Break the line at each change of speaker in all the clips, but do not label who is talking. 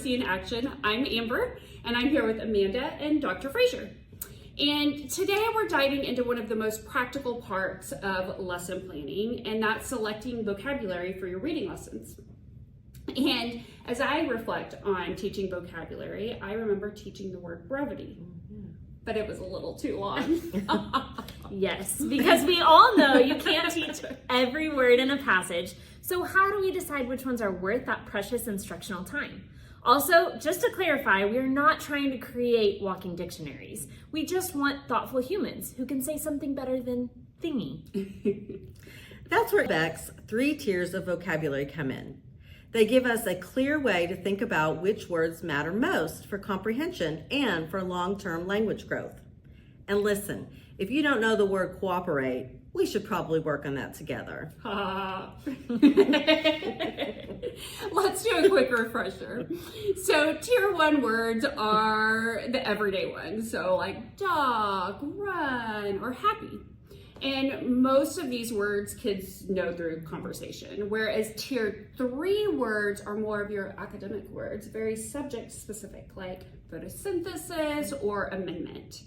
Literacy in Action. I'm Amber, and I'm here with Amanda and Dr. Frayser. And today we're diving into one of the most practical parts of lesson planning, and that's selecting vocabulary for your reading lessons. And as I reflect on teaching vocabulary, I remember teaching the word brevity, but it was a little too long.
Yes, because we all know you can't teach every word in a passage. So how do we decide which ones are worth that precious instructional time? Also, just to clarify, we are not trying to create walking dictionaries. We just want thoughtful humans who can say something better than thingy.
That's where Beck's 3 tiers of vocabulary come in. They give us a clear way to think about which words matter most for comprehension and for long-term language growth. And listen, if you don't know the word cooperate, we should probably work on that together.
Let's do a quick refresher. So tier 1 words are the everyday ones. So like dog, run, or happy. And most of these words kids know through conversation, whereas tier 3 words are more of your academic words, very subject specific, like photosynthesis or amendment.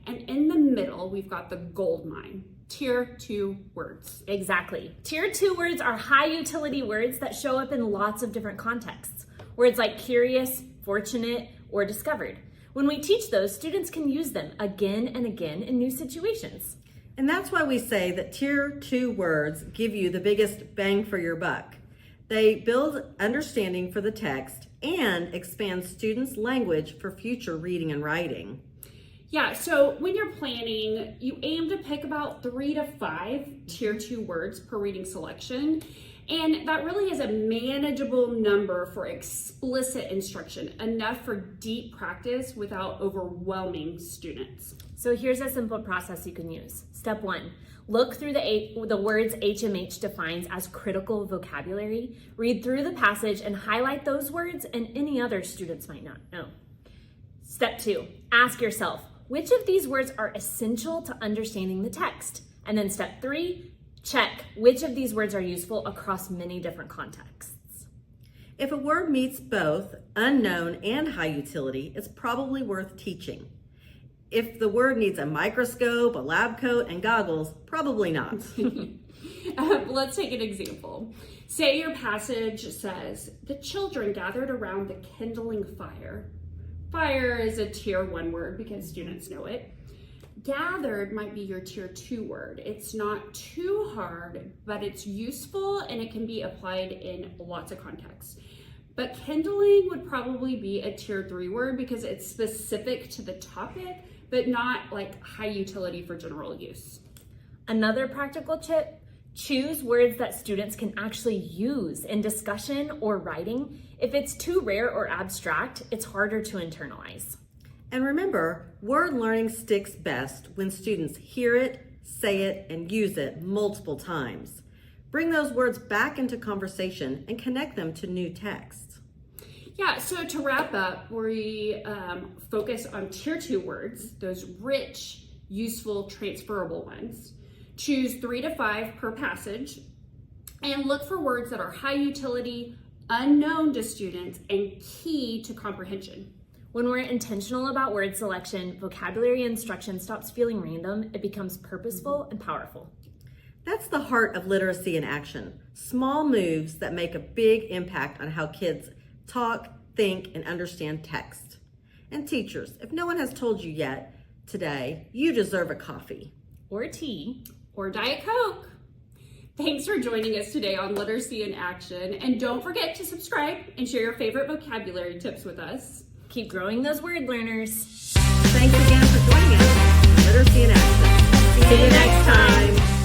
And in the middle, we've got the gold mine, tier 2 words.
Exactly. Tier 2 words are high utility words that show up in lots of different contexts. Words like curious, fortunate, or discovered. When we teach those, students can use them again and again in new situations.
And that's why we say that tier 2 words give you the biggest bang for your buck. They build understanding for the text and expand students' language for future reading and writing.
Yeah, so when you're planning, you aim to pick about 3 to 5 tier 2 words per reading selection. And that really is a manageable number for explicit instruction, enough for deep practice without overwhelming students.
So here's a simple process you can use. Step 1, look through the words HMH defines as critical vocabulary. Read through the passage and highlight those words and any other students might not know. Step 2, ask yourself, which of these words are essential to understanding the text? And then step 3, check which of these words are useful across many different contexts.
If a word meets both unknown and high utility, it's probably worth teaching. If the word needs a microscope, a lab coat, and goggles, probably not.
Let's take an example. Say your passage says, the children gathered around the kindling fire. Fire is a tier 1 word because students know it. Gathered might be your tier 2 word. It's not too hard, but it's useful and it can be applied in lots of contexts. But kindling would probably be a tier 3 word because it's specific to the topic, but not like high utility for general use.
Another practical tip, choose words that students can actually use in discussion or writing. If it's too rare or abstract, it's harder to internalize.
And remember, word learning sticks best when students hear it, say it, and use it multiple times. Bring those words back into conversation and connect them to new texts.
Yeah, so to wrap up, we focus on tier 2 words, those rich, useful, transferable ones. Choose 3 to 5 per passage and look for words that are high utility, unknown to students, and key to comprehension.
When we're intentional about word selection, vocabulary instruction stops feeling random. It becomes purposeful and powerful.
That's the heart of literacy in action. Small moves that make a big impact on how kids talk, think, and understand text. And teachers, if no one has told you yet, today, you deserve a coffee.
Or tea.
Or Diet Coke. Thanks for joining us today on Literacy in Action. And don't forget to subscribe and share your favorite vocabulary tips with us.
Keep growing those word learners.
Thanks again for joining us on Literacy in Action.
See you next time.